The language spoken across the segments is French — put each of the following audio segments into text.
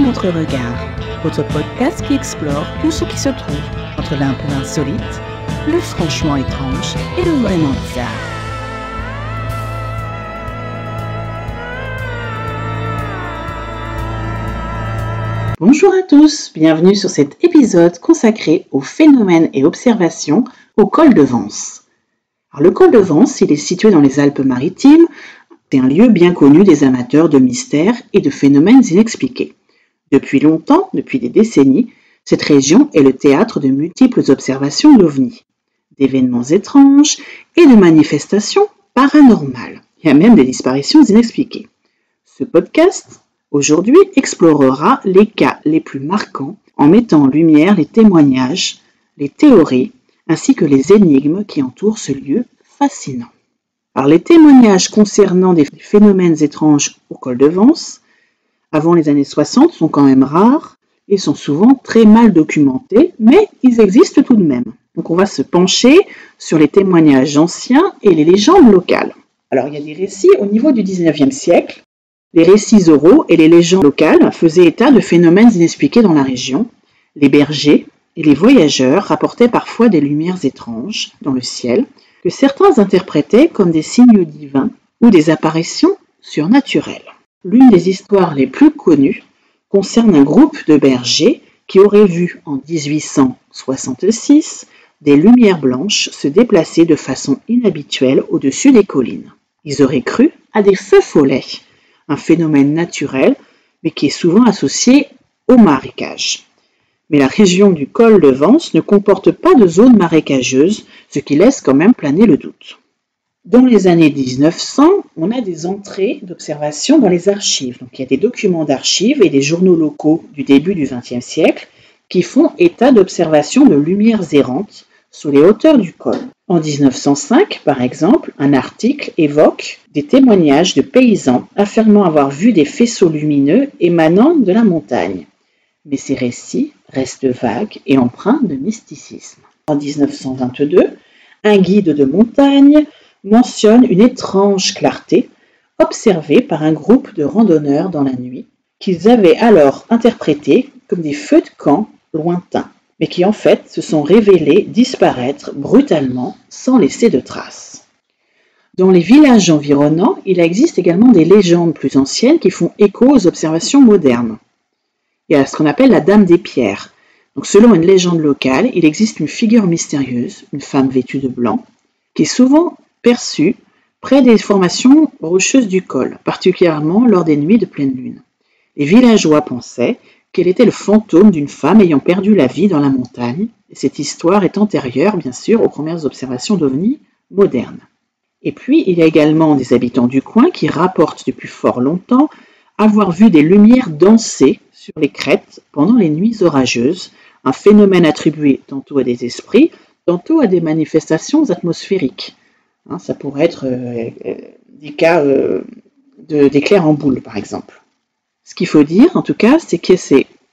notre regard, votre podcast qui explore tout ce qui se trouve entre l'un peu insolite, le franchement étrange et le vraiment bizarre. Bonjour à tous, bienvenue sur cet épisode consacré aux phénomènes et observations au col de Vence. Alors, le col de Vence, il est situé dans les Alpes-Maritimes. C'est un lieu bien connu des amateurs de mystères et de phénomènes inexpliqués. Depuis longtemps, depuis des décennies, cette région est le théâtre de multiples observations d'ovnis, d'événements étranges et de manifestations paranormales. Il y a même des disparitions inexpliquées. Ce podcast, aujourd'hui, explorera les cas les plus marquants en mettant en lumière les témoignages, les théories, ainsi que les énigmes qui entourent ce lieu fascinant. Alors, les témoignages concernant des phénomènes étranges au col de Vence, avant les années 60, sont quand même rares et sont souvent très mal documentés, mais ils existent tout de même. Donc on va se pencher sur les témoignages anciens et les légendes locales. Alors il y a des récits au niveau du 19e siècle. Les récits oraux et les légendes locales faisaient état de phénomènes inexpliqués dans la région. Les bergers et les voyageurs rapportaient parfois des lumières étranges dans le ciel, que certains interprétaient comme des signes divins ou des apparitions surnaturelles. L'une des histoires les plus connues concerne un groupe de bergers qui auraient vu en 1866 des lumières blanches se déplacer de façon inhabituelle au-dessus des collines. Ils auraient cru à des feux follets, un phénomène naturel mais qui est souvent associé au marécage. Mais la région du col de Vence ne comporte pas de zone marécageuse, ce qui laisse quand même planer le doute. Dans les années 1900, on a des entrées d'observation dans les archives. Donc, il y a des documents d'archives et des journaux locaux du début du XXe siècle qui font état d'observations de lumières errantes sous les hauteurs du col. En 1905, par exemple, un article évoque des témoignages de paysans affirmant avoir vu des faisceaux lumineux émanant de la montagne. Mais ces récits restent vagues et empreints de mysticisme. En 1922, un guide de montagne mentionne une étrange clarté observée par un groupe de randonneurs dans la nuit, qu'ils avaient alors interprété comme des feux de camp lointains, mais qui en fait se sont révélés disparaître brutalement sans laisser de traces. Dans les villages environnants, il existe également des légendes plus anciennes qui font écho aux observations modernes. Il y a ce qu'on appelle la Dame des Pierres. Donc, selon une légende locale, il existe une figure mystérieuse, une femme vêtue de blanc, qui est souvent perçue près des formations rocheuses du col, particulièrement lors des nuits de pleine lune. Les villageois pensaient qu'elle était le fantôme d'une femme ayant perdu la vie dans la montagne, et cette histoire est antérieure, bien sûr, aux premières observations d'ovnis modernes. Et puis, il y a également des habitants du coin qui rapportent depuis fort longtemps avoir vu des lumières danser sur les crêtes pendant les nuits orageuses, un phénomène attribué tantôt à des esprits, tantôt à des manifestations atmosphériques. Ça pourrait être des cas d'éclairs en boule, par exemple. Ce qu'il faut dire, en tout cas, c'est qu'il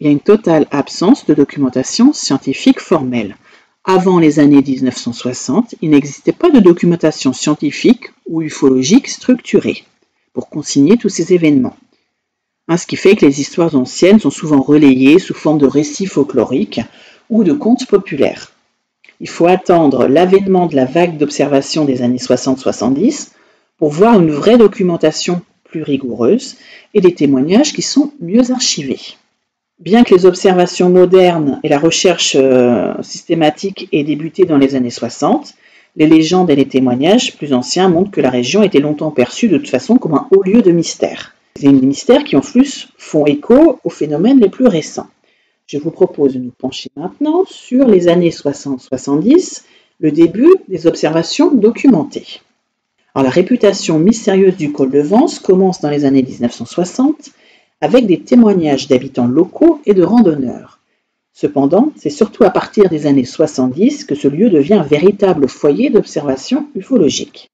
y a une totale absence de documentation scientifique formelle. Avant les années 1960, il n'existait pas de documentation scientifique ou ufologique structurée pour consigner tous ces événements. Ce qui fait que les histoires anciennes sont souvent relayées sous forme de récits folkloriques ou de contes populaires. Il faut attendre l'avènement de la vague d'observation des années 60-70 pour voir une vraie documentation plus rigoureuse et des témoignages qui sont mieux archivés. Bien que les observations modernes et la recherche systématique aient débuté dans les années 60, les légendes et les témoignages plus anciens montrent que la région était longtemps perçue de toute façon comme un haut lieu de mystère. C'est des mystères qui en plus font écho aux phénomènes les plus récents. Je vous propose de nous pencher maintenant sur les années 60-70, le début des observations documentées. Alors, la réputation mystérieuse du col de Vence commence dans les années 1960 avec des témoignages d'habitants locaux et de randonneurs. Cependant, c'est surtout à partir des années 70 que ce lieu devient un véritable foyer d'observation ufologique.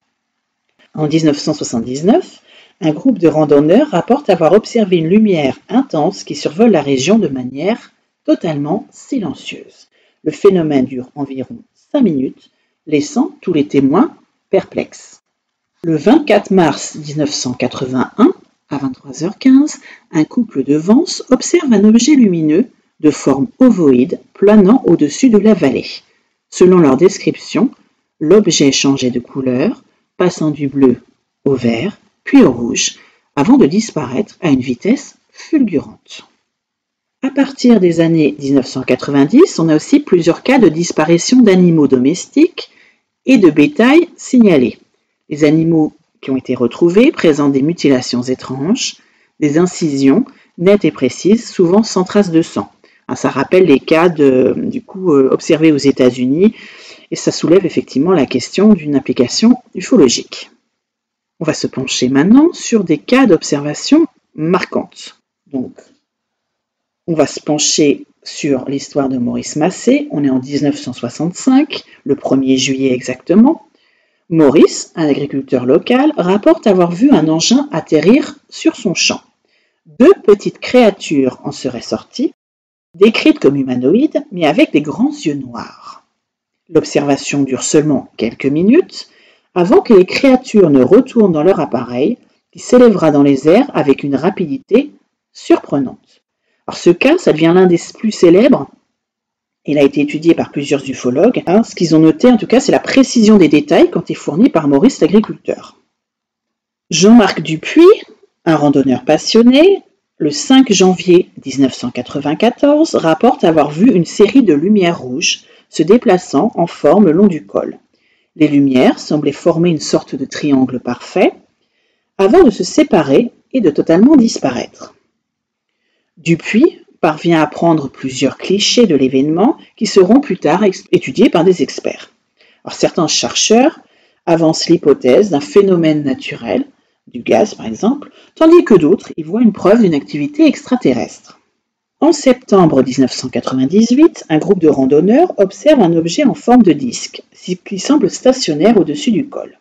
En 1979, un groupe de randonneurs rapporte avoir observé une lumière intense qui survole la région de manière totalement silencieuse. Le phénomène dure environ 5 minutes, laissant tous les témoins perplexes. Le 24 mars 1981, À 23h15, un couple de Vence observe un objet lumineux de forme ovoïde planant au-dessus de la vallée. Selon leur description, l'objet changeait de couleur, passant du bleu au vert, puis au rouge, avant de disparaître à une vitesse fulgurante. À partir des années 1990, on a aussi plusieurs cas de disparition d'animaux domestiques et de bétail signalés. Les animaux qui ont été retrouvés présentent des mutilations étranges, des incisions nettes et précises, souvent sans trace de sang. Ça rappelle les cas observés aux États-Unis et ça soulève effectivement la question d'une application ufologique. On va se pencher maintenant sur des cas d'observation marquantes. Donc, on va se pencher sur l'histoire de Maurice Massé. On est en 1965, le 1er juillet exactement. Maurice, un agriculteur local, rapporte avoir vu un engin atterrir sur son champ. 2 petites créatures en seraient sorties, décrites comme humanoïdes, mais avec des grands yeux noirs. L'observation dure seulement quelques minutes, avant que les créatures ne retournent dans leur appareil, qui s'élèvera dans les airs avec une rapidité surprenante. Alors ce cas, ça devient l'un des plus célèbres. Il a été étudié par plusieurs ufologues. Ce qu'ils ont noté, en tout cas, c'est la précision des détails quand est fournie par Maurice l'agriculteur. Jean-Marc Dupuis, un randonneur passionné, le 5 janvier 1994, rapporte avoir vu une série de lumières rouges se déplaçant en forme le long du col. Les lumières semblaient former une sorte de triangle parfait, avant de se séparer et de totalement disparaître. Dupuis parvient à prendre plusieurs clichés de l'événement qui seront plus tard étudiés par des experts. Alors, certains chercheurs avancent l'hypothèse d'un phénomène naturel, du gaz par exemple, tandis que d'autres y voient une preuve d'une activité extraterrestre. En septembre 1998, un groupe de randonneurs observe un objet en forme de disque qui semble stationnaire au-dessus du col.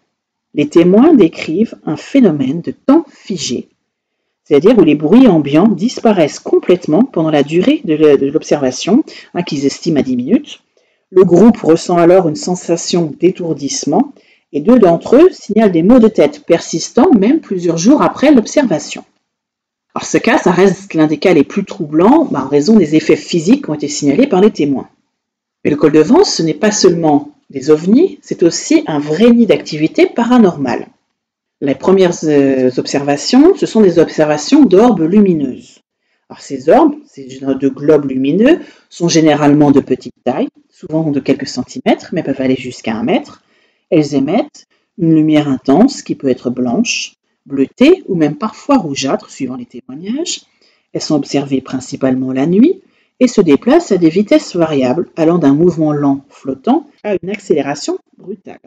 Les témoins décrivent un phénomène de temps figé, c'est-à-dire où les bruits ambiants disparaissent complètement pendant la durée de l'observation, qu'ils estiment à 10 minutes. Le groupe ressent alors une sensation d'étourdissement et 2 d'entre eux signalent des maux de tête persistants même plusieurs jours après l'observation. Alors ce cas, ça reste l'un des cas les plus troublants en raison des effets physiques qui ont été signalés par les témoins. Mais le col de Vence, ce n'est pas seulement des ovnis, c'est aussi un vrai nid d'activité paranormale. Les premières observations, ce sont des observations d'orbes lumineuses. Alors ces orbes, ces genres de globes lumineux, sont généralement de petite taille, souvent de quelques centimètres, mais peuvent aller jusqu'à 1 mètre. Elles émettent une lumière intense qui peut être blanche, bleutée ou même parfois rougeâtre, suivant les témoignages. Elles sont observées principalement la nuit et se déplacent à des vitesses variables, allant d'un mouvement lent flottant à une accélération brutale.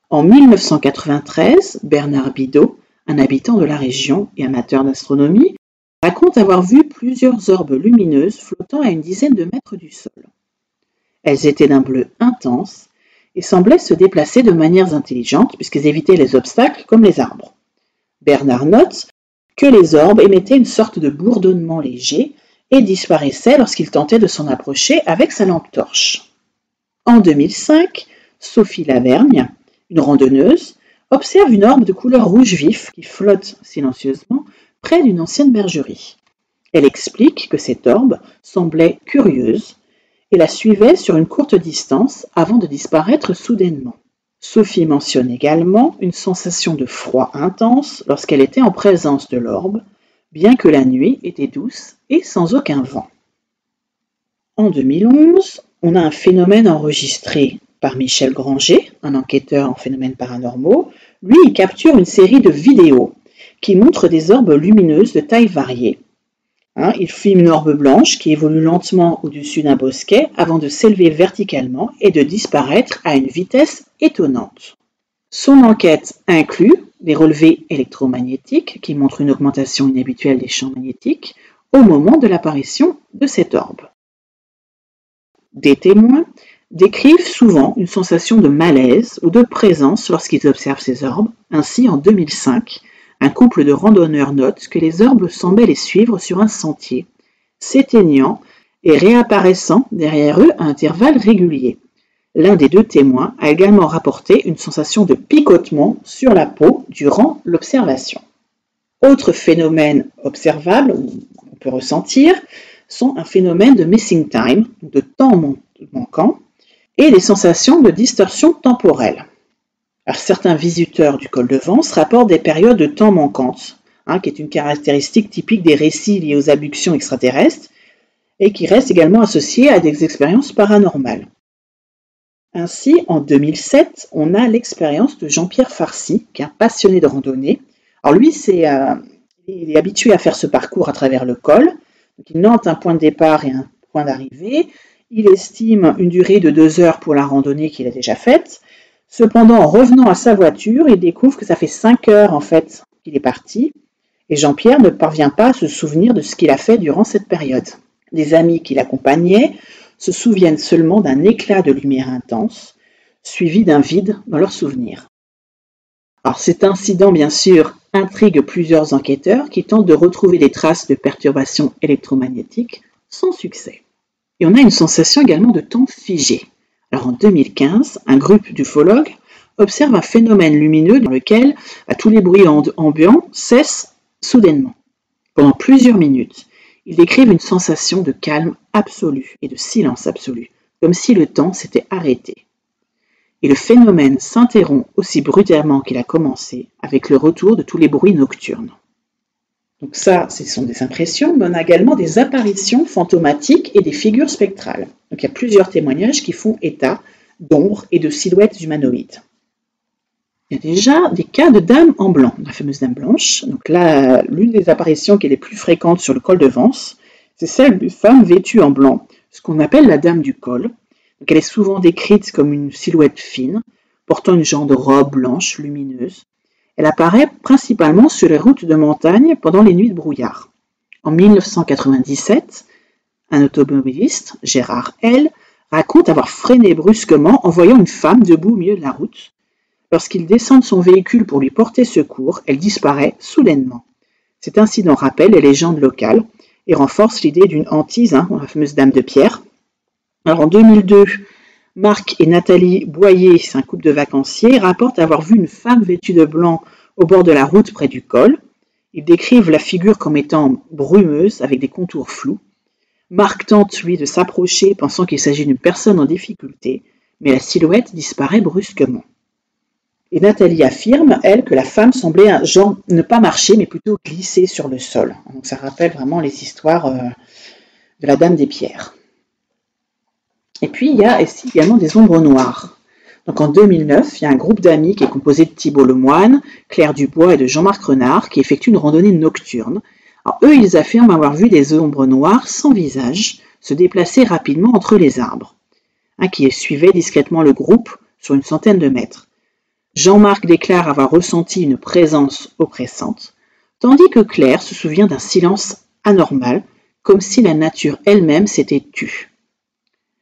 En 1993, Bernard Bidot, un habitant de la région et amateur d'astronomie, raconte avoir vu plusieurs orbes lumineuses flottant à une dizaine de mètres du sol. Elles étaient d'un bleu intense et semblaient se déplacer de manière intelligente puisqu'elles évitaient les obstacles comme les arbres. Bernard note que les orbes émettaient une sorte de bourdonnement léger et disparaissaient lorsqu'il tentait de s'en approcher avec sa lampe torche. En 2005, Sophie Lavergne, une randonneuse, observe une orbe de couleur rouge vif qui flotte silencieusement près d'une ancienne bergerie. Elle explique que cette orbe semblait curieuse et la suivait sur une courte distance avant de disparaître soudainement. Sophie mentionne également une sensation de froid intense lorsqu'elle était en présence de l'orbe, bien que la nuit était douce et sans aucun vent. En 2011, on a un phénomène enregistré par Michel Granger, un enquêteur en phénomènes paranormaux. Lui, il capture une série de vidéos qui montrent des orbes lumineuses de taille variée. Il filme une orbe blanche qui évolue lentement au-dessus d'un bosquet avant de s'élever verticalement et de disparaître à une vitesse étonnante. Son enquête inclut des relevés électromagnétiques qui montrent une augmentation inhabituelle des champs magnétiques au moment de l'apparition de cette orbe. Des témoins décrivent souvent une sensation de malaise ou de présence lorsqu'ils observent ces orbes. Ainsi, en 2005, un couple de randonneurs note que les orbes semblaient les suivre sur un sentier, s'éteignant et réapparaissant derrière eux à intervalles réguliers. L'un des 2 témoins a également rapporté une sensation de picotement sur la peau durant l'observation. Autre phénomène observable, ou on peut ressentir, sont un phénomène de missing time, de temps manquant, et des sensations de distorsion temporelle. Alors, certains visiteurs du col de Vence rapportent des périodes de temps manquantes, qui est une caractéristique typique des récits liés aux abductions extraterrestres, et qui reste également associée à des expériences paranormales. Ainsi, en 2007, on a l'expérience de Jean-Pierre Farcy, qui est un passionné de randonnée. Alors lui, il est habitué à faire ce parcours à travers le col. Donc, il note un point de départ et un point d'arrivée. Il estime une durée de 2 heures pour la randonnée qu'il a déjà faite. Cependant, en revenant à sa voiture, il découvre que ça fait 5 heures en fait qu'il est parti. Et Jean-Pierre ne parvient pas à se souvenir de ce qu'il a fait durant cette période. Les amis qui l'accompagnaient se souviennent seulement d'un éclat de lumière intense, suivi d'un vide dans leurs souvenirs. Alors cet incident, bien sûr, intrigue plusieurs enquêteurs qui tentent de retrouver des traces de perturbations électromagnétiques sans succès. Et on a une sensation également de temps figé. Alors en 2015, un groupe d'ufologues observe un phénomène lumineux dans lequel tous les bruits ambiants cessent soudainement. Pendant plusieurs minutes, ils décrivent une sensation de calme absolu et de silence absolu, comme si le temps s'était arrêté. Et le phénomène s'interrompt aussi brutalement qu'il a commencé, avec le retour de tous les bruits nocturnes. Donc ça, ce sont des impressions, mais on a également des apparitions fantomatiques et des figures spectrales. Donc il y a plusieurs témoignages qui font état d'ombres et de silhouettes humanoïdes. Il y a déjà des cas de dames en blanc, la fameuse dame blanche. Donc là, l'une des apparitions qui est les plus fréquentes sur le col de Vence, c'est celle d'une femme vêtue en blanc, ce qu'on appelle la dame du col. Donc elle est souvent décrite comme une silhouette fine, portant une genre de robe blanche lumineuse. Elle apparaît principalement sur les routes de montagne pendant les nuits de brouillard. En 1997, un automobiliste, Gérard L., raconte avoir freiné brusquement en voyant une femme debout au milieu de la route. Lorsqu'il descend de son véhicule pour lui porter secours, elle disparaît soudainement. Cet incident rappelle les légendes locales et renforce l'idée d'une hantise, la fameuse dame de pierre. Alors en 2002, Marc et Nathalie Boyer, c'est un couple de vacanciers, rapportent avoir vu une femme vêtue de blanc au bord de la route près du col. Ils décrivent la figure comme étant brumeuse avec des contours flous. Marc tente, lui, de s'approcher pensant qu'il s'agit d'une personne en difficulté, mais la silhouette disparaît brusquement. Et Nathalie affirme, elle, que la femme semblait ne pas marcher, mais plutôt glisser sur le sol. Donc ça rappelle vraiment les histoires de la Dame des Pierres. Et puis il y a ici également des ombres noires. Donc en 2009, il y a un groupe d'amis qui est composé de Thibault Lemoine, Claire Dubois et de Jean-Marc Renard qui effectuent une randonnée nocturne. Alors eux, ils affirment avoir vu des ombres noires sans visage se déplacer rapidement entre les arbres, qui suivait discrètement le groupe sur une centaine de mètres. Jean-Marc déclare avoir ressenti une présence oppressante, tandis que Claire se souvient d'un silence anormal, comme si la nature elle-même s'était tue.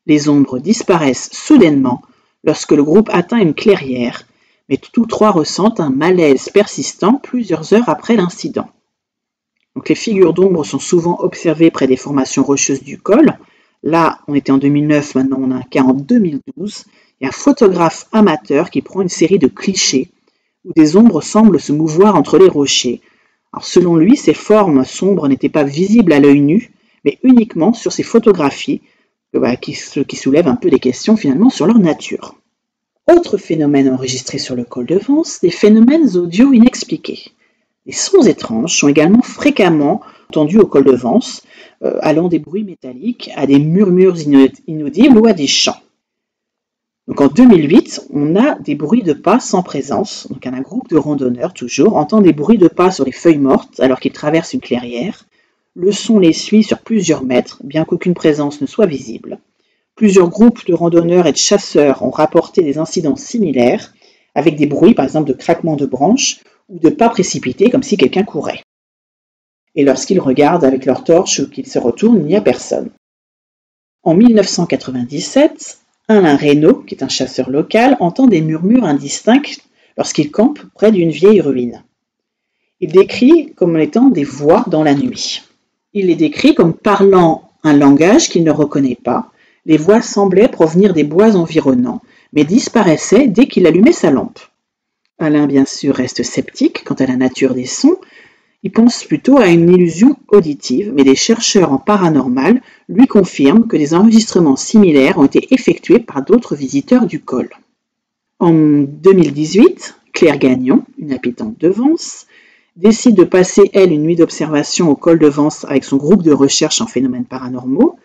Les ombres disparaissent soudainement lorsque le groupe atteint une clairière, mais tous trois ressentent un malaise persistant plusieurs heures après l'incident. Donc les figures d'ombre sont souvent observées près des formations rocheuses du col. Là, on était en 2009, maintenant on a un cas en 2012. Il y a un photographe amateur qui prend une série de clichés où des ombres semblent se mouvoir entre les rochers. Alors selon lui, ces formes sombres n'étaient pas visibles à l'œil nu, mais uniquement sur ces photographies qui soulèvent un peu des questions finalement sur leur nature. Autre phénomène enregistré sur le col de Vence, des phénomènes audio inexpliqués. Des sons étranges sont également fréquemment entendus au col de Vence, allant des bruits métalliques à des murmures inaudibles ou à des chants. Donc en 2008, on a des bruits de pas sans présence. Donc un groupe de randonneurs, toujours, entend des bruits de pas sur les feuilles mortes alors qu'ils traversent une clairière. Le son les suit sur plusieurs mètres, bien qu'aucune présence ne soit visible. Plusieurs groupes de randonneurs et de chasseurs ont rapporté des incidents similaires, avec des bruits, par exemple, de craquements de branches ou de pas précipités, comme si quelqu'un courait. Et lorsqu'ils regardent avec leur torche ou qu'ils se retournent, il n'y a personne. En 1997, Alain Reynaud, qui est un chasseur local, entend des murmures indistincts lorsqu'il campe près d'une vieille ruine. Il décrit comme étant des voix dans la nuit. Il les décrit comme parlant un langage qu'il ne reconnaît pas. Les voix semblaient provenir des bois environnants, mais disparaissaient dès qu'il allumait sa lampe. Alain, bien sûr, reste sceptique quant à la nature des sons. Il pense plutôt à une illusion auditive, mais des chercheurs en paranormal lui confirment que des enregistrements similaires ont été effectués par d'autres visiteurs du col. En 2018, Claire Gagnon, une habitante de Vence, décide de passer, elle, une nuit d'observation au col de Vence avec son groupe de recherche en phénomènes paranormaux.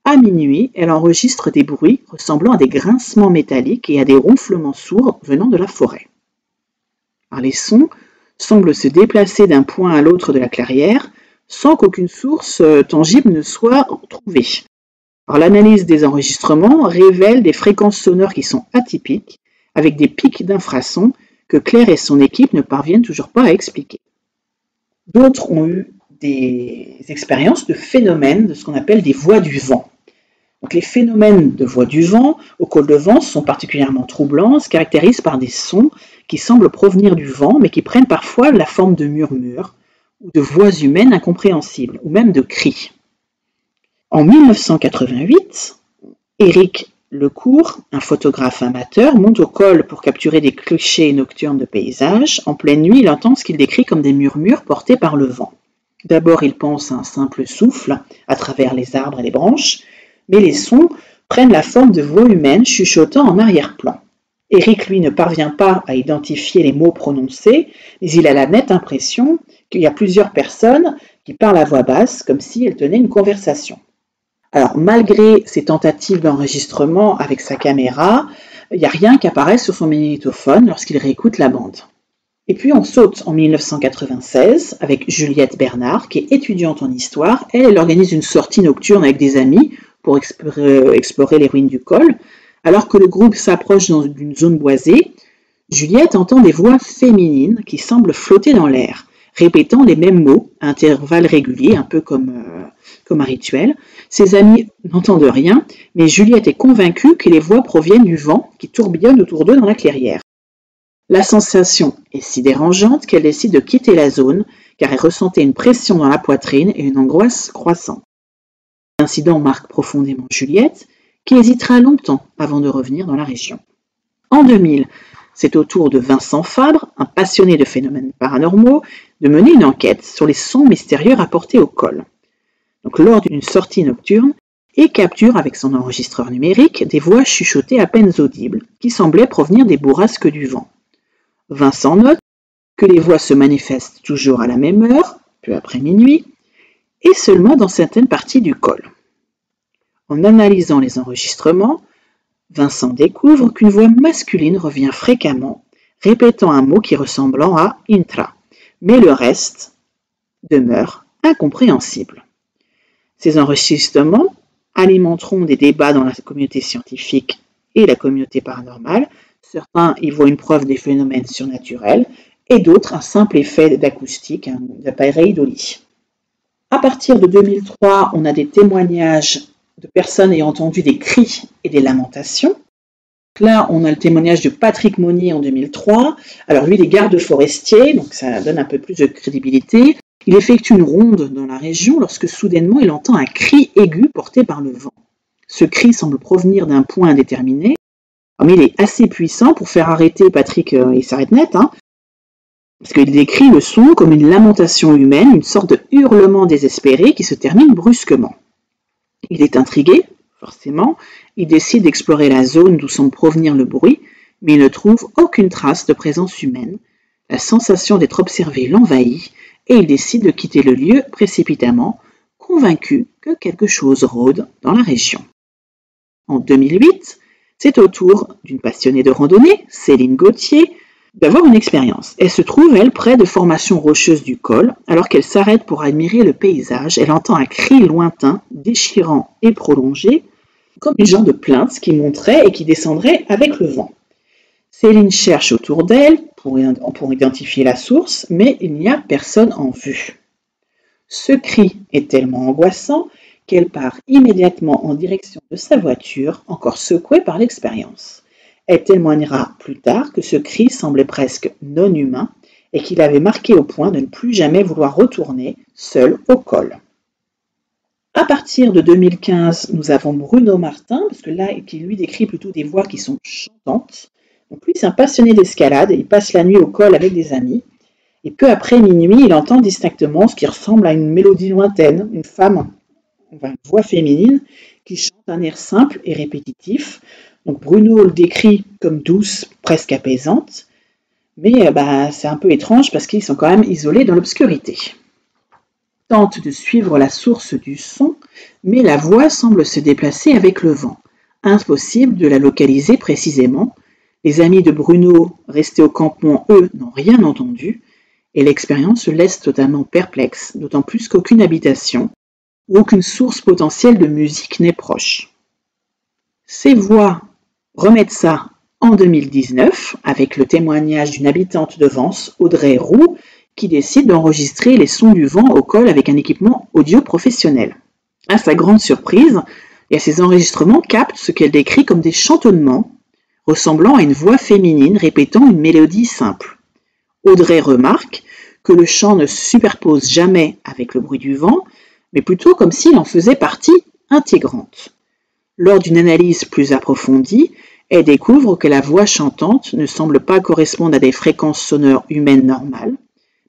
À minuit, elle enregistre des bruits ressemblant à des grincements métalliques et à des ronflements sourds venant de la forêt. Alors, les sons semblent se déplacer d'un point à l'autre de la clairière sans qu'aucune source tangible ne soit trouvée. Alors, l'analyse des enregistrements révèle des fréquences sonores qui sont atypiques, avec des pics d'infrasons que Claire et son équipe ne parviennent toujours pas à expliquer. D'autres ont eu des expériences de phénomènes de ce qu'on appelle des voix du vent. Donc, les phénomènes de voix du vent au col de Vence sont particulièrement troublants, se caractérisent par des sons qui semblent provenir du vent, mais qui prennent parfois la forme de murmures ou de voix humaines incompréhensibles, ou même de cris. En 1988, Éric Lecourt, un photographe amateur, monte au col pour capturer des clichés nocturnes de paysages. En pleine nuit, il entend ce qu'il décrit comme des murmures portés par le vent. D'abord, il pense à un simple souffle à travers les arbres et les branches, mais les sons prennent la forme de voix humaines chuchotant en arrière-plan. Éric, lui, ne parvient pas à identifier les mots prononcés, mais il a la nette impression qu'il y a plusieurs personnes qui parlent à voix basse, comme si elles tenaient une conversation. Alors, malgré ses tentatives d'enregistrement avec sa caméra, il n'y a rien qui apparaît sur son magnétophone lorsqu'il réécoute la bande. Et puis on saute en 1996 avec Juliette Bernard, qui est étudiante en histoire. Elle organise une sortie nocturne avec des amis pour explorer les ruines du col. Alors que le groupe s'approche d'une zone boisée, Juliette entend des voix féminines qui semblent flotter dans l'air, répétant les mêmes mots à intervalles réguliers, un peu comme un rituel. Ses amis n'entendent rien, mais Juliette est convaincue que les voix proviennent du vent qui tourbillonne autour d'eux dans la clairière. La sensation est si dérangeante qu'elle décide de quitter la zone, car elle ressentait une pression dans la poitrine et une angoisse croissante. L'incident marque profondément Juliette, qui hésitera longtemps avant de revenir dans la région. En 2000, c'est au tour de Vincent Fabre, un passionné de phénomènes paranormaux, de mener une enquête sur les sons mystérieux rapportés au col. Donc, lors d'une sortie nocturne, il capture avec son enregistreur numérique des voix chuchotées à peine audibles, qui semblaient provenir des bourrasques du vent. Vincent note que les voix se manifestent toujours à la même heure, peu après minuit, et seulement dans certaines parties du col. En analysant les enregistrements, Vincent découvre qu'une voix masculine revient fréquemment, répétant un mot qui ressemble à « intra », mais le reste demeure incompréhensible. Ces enregistrements alimenteront des débats dans la communauté scientifique et la communauté paranormale. Certains y voient une preuve des phénomènes surnaturels et d'autres un simple effet d'acoustique, d'appareil d'Oli. À partir de 2003, on a des témoignages de personnes ayant entendu des cris et des lamentations. Là, on a le témoignage de Patrick Monnier en 2003. Alors lui, il est garde forestier, donc ça donne un peu plus de crédibilité. Il effectue une ronde dans la région lorsque soudainement il entend un cri aigu porté par le vent. Ce cri semble provenir d'un point indéterminé, mais il est assez puissant pour faire arrêter Patrick, il s'arrête net, parce qu'il décrit le son comme une lamentation humaine, une sorte de hurlement désespéré qui se termine brusquement. Il est intrigué, forcément, il décide d'explorer la zone d'où semble provenir le bruit, mais il ne trouve aucune trace de présence humaine. La sensation d'être observé l'envahit et il décide de quitter le lieu précipitamment, convaincu que quelque chose rôde dans la région. En 2008, c'est au tour d'une passionnée de randonnée, Céline Gauthier, d'avoir une expérience. Elle se trouve, elle, près de formations rocheuses du col. Alors qu'elle s'arrête pour admirer le paysage, elle entend un cri lointain, déchirant et prolongé, comme une genre de plainte qui monterait et qui descendrait avec le vent. Céline cherche autour d'elle pour identifier la source, mais il n'y a personne en vue. Ce cri est tellement angoissant qu'elle part immédiatement en direction de sa voiture, encore secouée par l'expérience. Elle témoignera plus tard que ce cri semblait presque non humain et qu'il avait marqué au point de ne plus jamais vouloir retourner seul au col. À partir de 2015, nous avons Bruno Martin, parce que là, qui lui décrit plutôt des voix qui sont chantantes. Donc lui, c'est un passionné d'escalade, il passe la nuit au col avec des amis. Et peu après minuit, il entend distinctement ce qui ressemble à une mélodie lointaine, une femme, enfin une voix féminine, qui chante un air simple et répétitif. Donc Bruno le décrit comme douce, presque apaisante, mais c'est un peu étrange parce qu'ils sont quand même isolés dans l'obscurité. Il tente de suivre la source du son, mais la voix semble se déplacer avec le vent. Impossible de la localiser précisément. Les amis de Bruno, restés au campement, eux, n'ont rien entendu, et l'expérience se laisse totalement perplexe, d'autant plus qu'aucune habitation ou aucune source potentielle de musique n'est proche. Ces voix remettent ça en 2019 avec le témoignage d'une habitante de Vence, Audrey Roux, qui décide d'enregistrer les sons du vent au col avec un équipement audio professionnel. À sa grande surprise, ces enregistrements captent ce qu'elle décrit comme des chantonnements, ressemblant à une voix féminine répétant une mélodie simple. Audrey remarque que le chant ne se superpose jamais avec le bruit du vent, mais plutôt comme s'il en faisait partie intégrante. Lors d'une analyse plus approfondie, elle découvre que la voix chantante ne semble pas correspondre à des fréquences sonores humaines normales,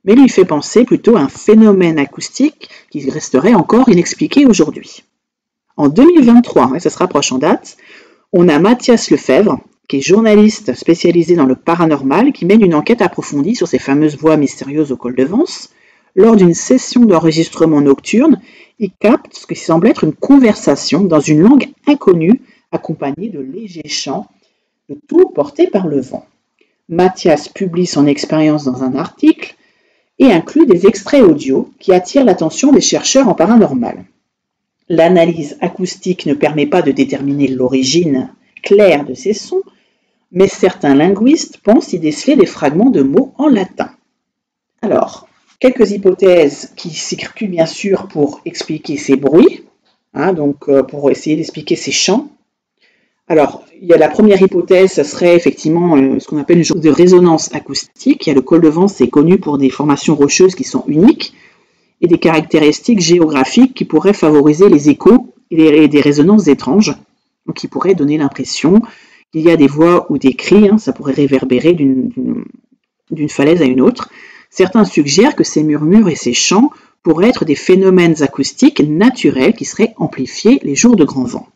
mais lui fait penser plutôt à un phénomène acoustique qui resterait encore inexpliqué aujourd'hui. En 2023, et ça se rapproche en date, on a Mathias Lefebvre, qui est journaliste spécialisé dans le paranormal, qui mène une enquête approfondie sur ces fameuses voix mystérieuses au col de Vence. Lors d'une session d'enregistrement nocturne, il capte ce qui semble être une conversation dans une langue inconnue, accompagnée de légers chants, le tout porté par le vent. Mathias publie son expérience dans un article et inclut des extraits audio qui attirent l'attention des chercheurs en paranormal. L'analyse acoustique ne permet pas de déterminer l'origine claire de ces sons, mais certains linguistes pensent y déceler des fragments de mots en latin. Alors, quelques hypothèses qui circulent bien sûr pour expliquer ces bruits, pour essayer d'expliquer ces chants. Alors, il y a la première hypothèse, ça serait effectivement ce qu'on appelle une sorte de résonance acoustique. Il y a le col de Vence, c'est connu pour des formations rocheuses qui sont uniques et des caractéristiques géographiques qui pourraient favoriser les échos et des résonances étranges, donc qui pourraient donner l'impression qu'il y a des voix ou des cris, ça pourrait réverbérer d'une falaise à une autre. Certains suggèrent que ces murmures et ces chants pourraient être des phénomènes acoustiques naturels qui seraient amplifiés les jours de grand vent.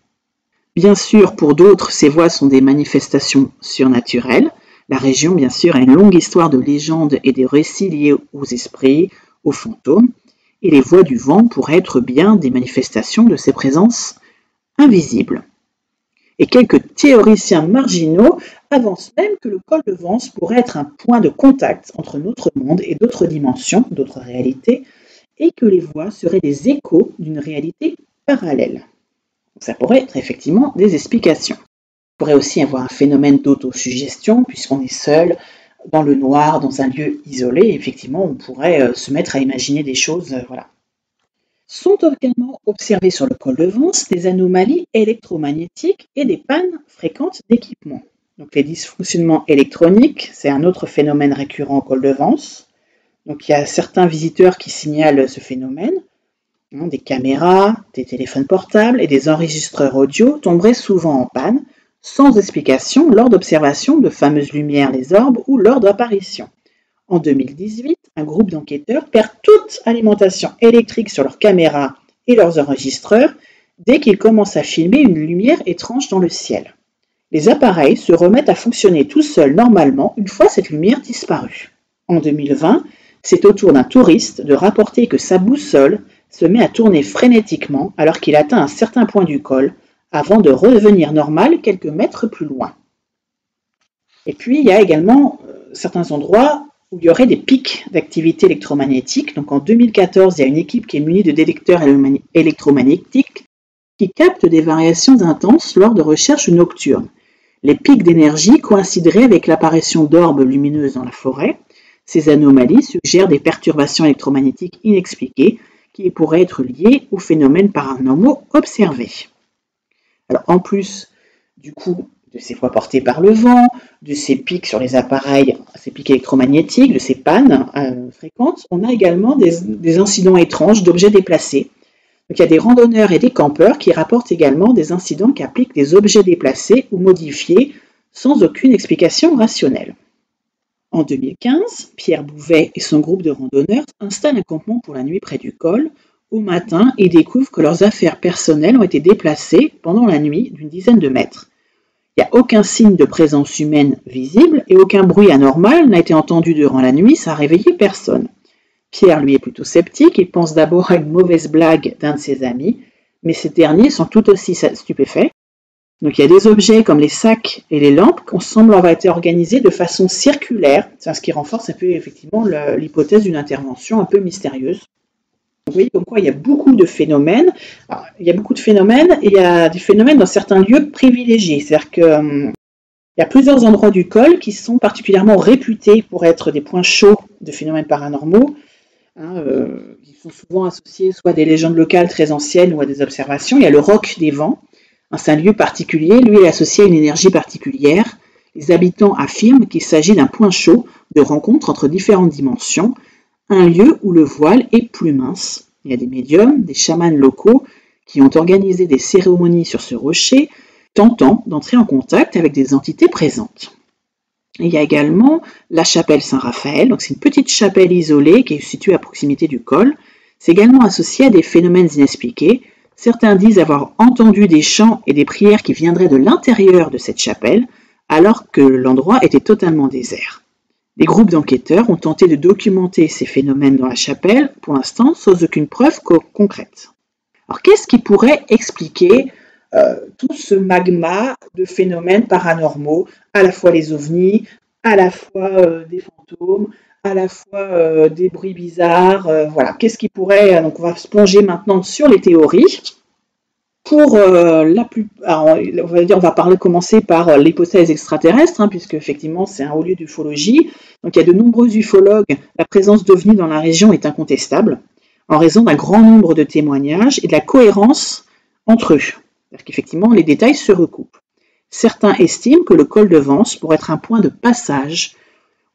Bien sûr, pour d'autres, ces voix sont des manifestations surnaturelles. La région, bien sûr, a une longue histoire de légendes et de récits liés aux esprits, aux fantômes, et les voix du vent pourraient être bien des manifestations de ces présences invisibles. Et quelques théoriciens marginaux avancent même que le col de Vence pourrait être un point de contact entre notre monde et d'autres dimensions, d'autres réalités, et que les voix seraient des échos d'une réalité parallèle. Ça pourrait être effectivement des explications. Il pourrait aussi y avoir un phénomène d'autosuggestion, puisqu'on est seul, dans le noir, dans un lieu isolé, et effectivement, on pourrait se mettre à imaginer des choses, Sont également observées sur le col de Vence des anomalies électromagnétiques et des pannes fréquentes d'équipements. Donc les dysfonctionnements électroniques, c'est un autre phénomène récurrent au col de Vence. Donc il y a certains visiteurs qui signalent ce phénomène. Des caméras, des téléphones portables et des enregistreurs audio tomberaient souvent en panne, sans explication lors d'observations de fameuses lumières, les orbes, ou lors d'apparitions. En 2018, un groupe d'enquêteurs perd toute alimentation électrique sur leurs caméras et leurs enregistreurs dès qu'ils commencent à filmer une lumière étrange dans le ciel. Les appareils se remettent à fonctionner tout seuls normalement une fois cette lumière disparue. En 2020, c'est au tour d'un touriste de rapporter que sa boussole se met à tourner frénétiquement alors qu'il atteint un certain point du col, avant de redevenir normal quelques mètres plus loin. Et puis, il y a également certains endroits où il y aurait des pics d'activité électromagnétique. Donc en 2014, il y a une équipe qui est munie de détecteurs électromagnétiques qui captent des variations intenses lors de recherches nocturnes. Les pics d'énergie coïncideraient avec l'apparition d'orbes lumineuses dans la forêt. Ces anomalies suggèrent des perturbations électromagnétiques inexpliquées qui pourraient être liées aux phénomènes paranormaux observés. Alors en plus du coup de ces voix portées par le vent, de ces pics sur les appareils, ces pics électromagnétiques, de ces pannes fréquentes, on a également des incidents étranges d'objets déplacés. Donc il y a des randonneurs et des campeurs qui rapportent également des incidents qui impliquent des objets déplacés ou modifiés sans aucune explication rationnelle. En 2015, Pierre Bouvet et son groupe de randonneurs installent un campement pour la nuit près du col. Au matin, ils découvrent que leurs affaires personnelles ont été déplacées pendant la nuit d'une dizaine de mètres. Il n'y a aucun signe de présence humaine visible et aucun bruit anormal n'a été entendu durant la nuit, ça n'a réveillé personne. Pierre, lui, est plutôt sceptique, il pense d'abord à une mauvaise blague d'un de ses amis, mais ces derniers sont tout aussi stupéfaits. Donc il y a des objets comme les sacs et les lampes qui semblent avoir été organisés de façon circulaire, c'est ce qui renforce un peu effectivement l'hypothèse d'une intervention un peu mystérieuse. Vous voyez comme quoi il y a beaucoup de phénomènes. Alors, il y a beaucoup de phénomènes et il y a des phénomènes dans certains lieux privilégiés. C'est-à-dire qu'il y a plusieurs endroits du col qui sont particulièrement réputés pour être des points chauds de phénomènes paranormaux. Qui sont souvent associés soit à des légendes locales très anciennes ou à des observations. Il y a le roc des vents. C'est un lieu particulier. Lui est associé à une énergie particulière. Les habitants affirment qu'il s'agit d'un point chaud de rencontre entre différentes dimensions. Un lieu où le voile est plus mince. Il y a des médiums, des chamans locaux qui ont organisé des cérémonies sur ce rocher, tentant d'entrer en contact avec des entités présentes. Il y a également la chapelle Saint-Raphaël, donc c'est une petite chapelle isolée qui est située à proximité du col. C'est également associé à des phénomènes inexpliqués. Certains disent avoir entendu des chants et des prières qui viendraient de l'intérieur de cette chapelle, alors que l'endroit était totalement désert. Des groupes d'enquêteurs ont tenté de documenter ces phénomènes dans la chapelle, pour l'instant sans aucune preuve concrète. Alors qu'est-ce qui pourrait expliquer tout ce magma de phénomènes paranormaux, à la fois les ovnis, à la fois des fantômes, à la fois des bruits bizarres, voilà. Qu'est-ce qui pourrait... Donc on va se plonger maintenant sur les théories. Pour on va commencer par l'hypothèse extraterrestre, puisque effectivement c'est un haut lieu d'ufologie. Donc il y a de nombreux ufologues, la présence d'ovnis dans la région est incontestable, en raison d'un grand nombre de témoignages et de la cohérence entre eux. C'est-à-dire qu'effectivement les détails se recoupent. Certains estiment que le col de Vence pourrait être un point de passage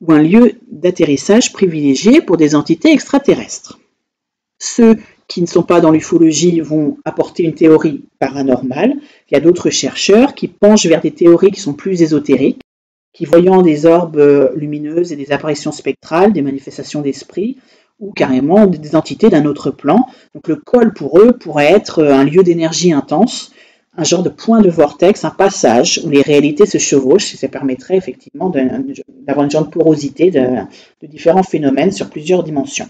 ou un lieu d'atterrissage privilégié pour des entités extraterrestres. Ceux qui ne sont pas dans l'ufologie vont apporter une théorie paranormale. Il y a d'autres chercheurs qui penchent vers des théories qui sont plus ésotériques, qui voyant des orbes lumineuses et des apparitions spectrales, des manifestations d'esprit, ou carrément des entités d'un autre plan. Donc le col pour eux pourrait être un lieu d'énergie intense, un genre de point de vortex, un passage où les réalités se chevauchent, et ça permettrait effectivement d'avoir une genre de porosité de différents phénomènes sur plusieurs dimensions.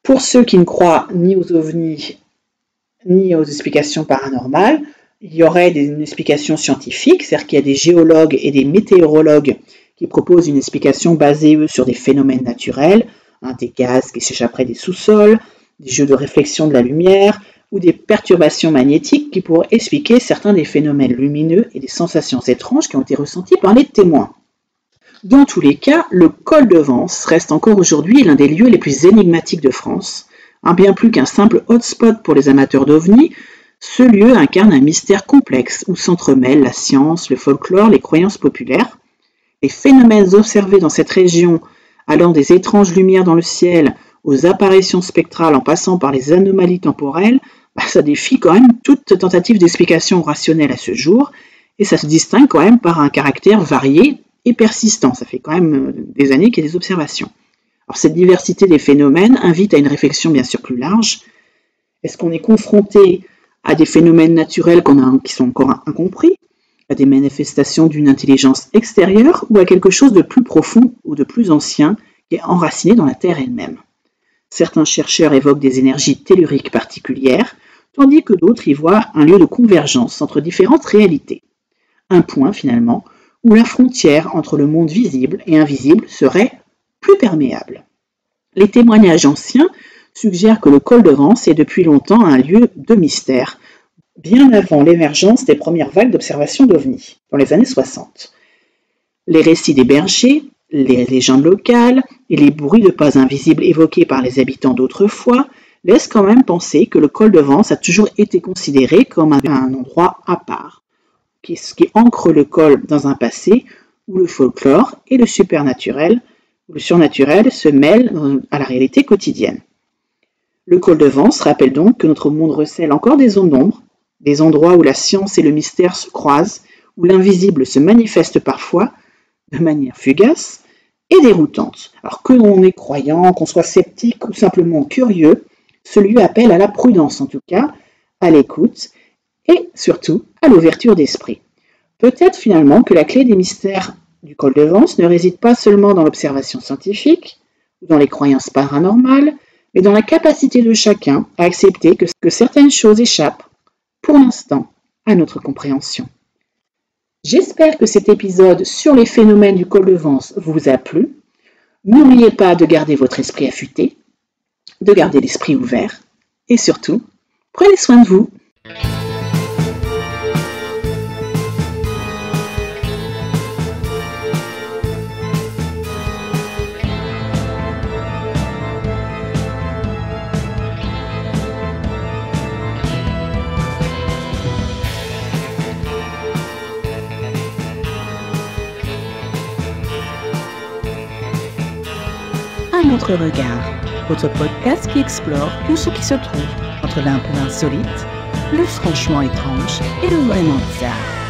Pour ceux qui ne croient ni aux ovnis ni aux explications paranormales, il y aurait une explication scientifique, c'est-à-dire qu'il y a des géologues et des météorologues qui proposent une explication basée, eux, sur des phénomènes naturels, des gaz qui s'échapperaient des sous-sols, des jeux de réflexion de la lumière, ou des perturbations magnétiques qui pourraient expliquer certains des phénomènes lumineux et des sensations étranges qui ont été ressentis par les témoins. Dans tous les cas, le col de Vence reste encore aujourd'hui l'un des lieux les plus énigmatiques de France. Bien plus qu'un simple hotspot pour les amateurs d'ovnis, ce lieu incarne un mystère complexe où s'entremêlent la science, le folklore, les croyances populaires. Les phénomènes observés dans cette région, allant des étranges lumières dans le ciel aux apparitions spectrales en passant par les anomalies temporelles, ça défie quand même toute tentative d'explication rationnelle à ce jour, et ça se distingue quand même par un caractère varié et persistant. Ça fait quand même des années qu'il y a des observations. Alors cette diversité des phénomènes invite à une réflexion bien sûr plus large. Est-ce qu'on est confronté à des phénomènes naturels qui sont encore incompris, à des manifestations d'une intelligence extérieure ou à quelque chose de plus profond ou de plus ancien qui est enraciné dans la Terre elle-même? Certains chercheurs évoquent des énergies telluriques particulières, tandis que d'autres y voient un lieu de convergence entre différentes réalités. Un point, finalement, où la frontière entre le monde visible et invisible serait plus perméable. Les témoignages anciens suggèrent que le col de Vence est depuis longtemps un lieu de mystère, bien avant l'émergence des premières vagues d'observation d'ovnis, dans les années 60. Les récits des bergers, les légendes locales et les bruits de pas invisibles évoqués par les habitants d'autrefois laissent quand même penser que le col de Vence a toujours été considéré comme un endroit à part, ce qui ancre le col dans un passé où le folklore et le surnaturel se mêlent à la réalité quotidienne. Le col de Vence rappelle donc que notre monde recèle encore des zones d'ombre, des endroits où la science et le mystère se croisent, où l'invisible se manifeste parfois de manière fugace, et déroutante. Alors que l'on est croyant, qu'on soit sceptique ou simplement curieux, ce lieu appelle à la prudence en tout cas, à l'écoute et surtout à l'ouverture d'esprit. Peut-être finalement que la clé des mystères du col de Vence ne réside pas seulement dans l'observation scientifique ou dans les croyances paranormales, mais dans la capacité de chacun à accepter que certaines choses échappent, pour l'instant, à notre compréhension. J'espère que cet épisode sur les phénomènes du col de Vence vous a plu. N'oubliez pas de garder votre esprit affûté, de garder l'esprit ouvert et surtout, prenez soin de vous. Un autre regard, votre podcast qui explore tout ce qui se trouve entre l'un peu insolite, le franchement étrange et le vraiment bizarre.